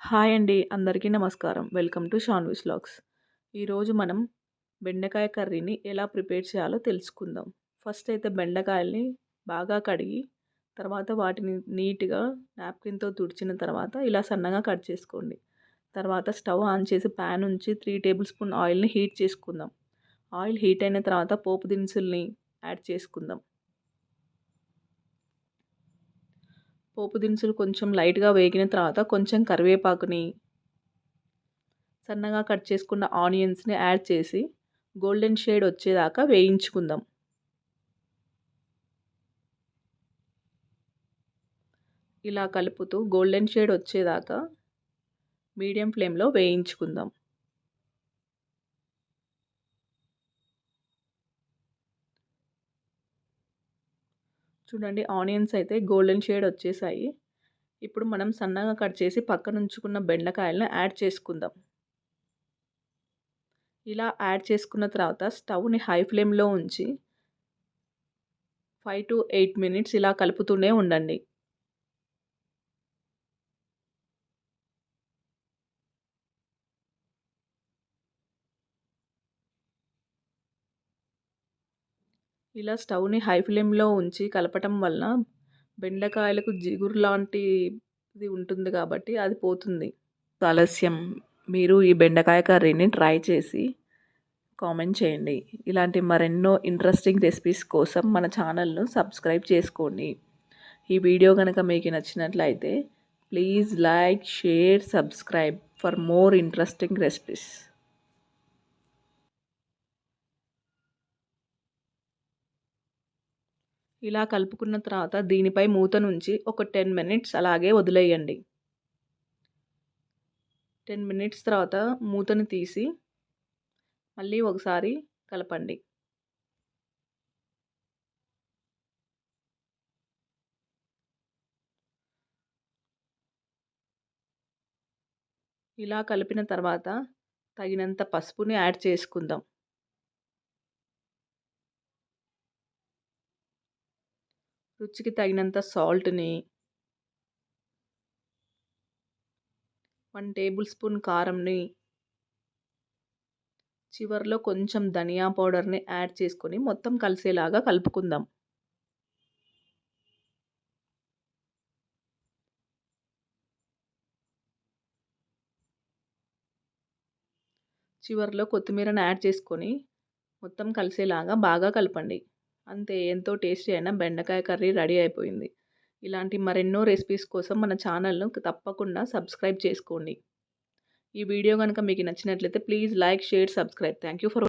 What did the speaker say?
Hi అండి. అందరికీ నమస్కారం. Welcome to Shanvi's vlogs. ఈరోజు మనం బెండకాయ కర్రీని ఎలా ప్రిపేర్ చేయాలో తెలుసుకుందాం. ఫస్ట్ అయితే బెండకాయల్ని బాగా కడిగి తర్వాత వాటిని నీట్‌గా నాప్కిన్‌తో తుడిచిన తర్వాత ఇలా సన్నగా కట్ చేసుకోండి. తర్వాత స్టవ్ ఆన్ చేసి ప్యాన్ ఉంచి 3 టేబుల్ స్పూన్ ఆయిల్‌ని హీట్ చేసుకుందాం. ఆయిల్ హీట్ అయిన తర్వాత పోపు దినుసుల్ని యాడ్ చేసుకుందాం. పోపు దినుసులు కొంచెం లైట్‌గా వేగిన తర్వాత కొంచెం కరివేపాకుని, సన్నగా కట్ చేసుకున్న ఆనియన్స్‌ని యాడ్ చేసి గోల్డెన్ షేడ్ వచ్చేదాకా వేయించుకుందాం. ఇలా కలుపుతూ గోల్డెన్ షేడ్ వచ్చేదాకా మీడియం ఫ్లేమ్‌లో వేయించుకుందాం. చూడండి, ఆనియన్స్ అయితే గోల్డెన్ షేడ్ వచ్చేసాయి. ఇప్పుడు మనం సన్నగా కట్ చేసి పక్కన ఉంచుకున్న బెండకాయలను యాడ్ చేసుకుందాం. ఇలా యాడ్ చేసుకున్న తర్వాత స్టవ్‌ని హై ఫ్లేమ్‌లో ఉంచి 5-8 మినిట్స్ ఇలా కలుపుతూనే ఉండండి. ఇలా స్టవ్‌ని హై ఫ్లేమ్‌లో ఉంచి కలపటం వలన బెండకాయలకు జిగురు లాంటిది ఉంటుంది కాబట్టి అది పోతుంది. ఆలస్యం, మీరు ఈ బెండకాయ కర్రీని ట్రై చేసి కామెంట్ చేయండి. ఇలాంటి మరెన్నో ఇంట్రెస్టింగ్ రెసిపీస్ కోసం మన ఛానల్ను సబ్స్క్రైబ్ చేసుకోండి. ఈ వీడియో కనుక మీకు నచ్చినట్లయితే please like, share, subscribe for more interesting recipes. ఇలా కలుపుకున్న తర్వాత దీనిపై మూత నుంచి ఒక 10 మినిట్స్ అలాగే వదిలేయండి. 10 మినిట్స్ తర్వాత మూతను తీసి మళ్ళీ ఒకసారి కలపండి. ఇలా కలిపిన తర్వాత తగినంత పసుపుని యాడ్ చేసుకుందాం. రుచికి తగినంత సాల్ట్‌ని, 1 టేబుల్ స్పూన్ కారంని, చివరిలో కొంచెం ధనియా పౌడర్‌ని యాడ్ చేసుకొని మొత్తం కలిసేలాగా కలుపుకుందాం. చివరిలో కొత్తిమీరని యాడ్ చేసుకొని మొత్తం కలిసేలాగా బాగా కలపండి. అంతే, ఎంతో టేస్టీ అయిన బెండకాయ కర్రీ రెడీ అయిపోయింది. ఇలాంటి మరెన్నో రెసిపీస్ కోసం మన ఛానల్‌ను తప్పకుండా సబ్స్క్రైబ్ చేసుకోండి. ఈ వీడియో గనుక మీకు నచ్చినట్లయితే please like, share, subscribe. Thank you for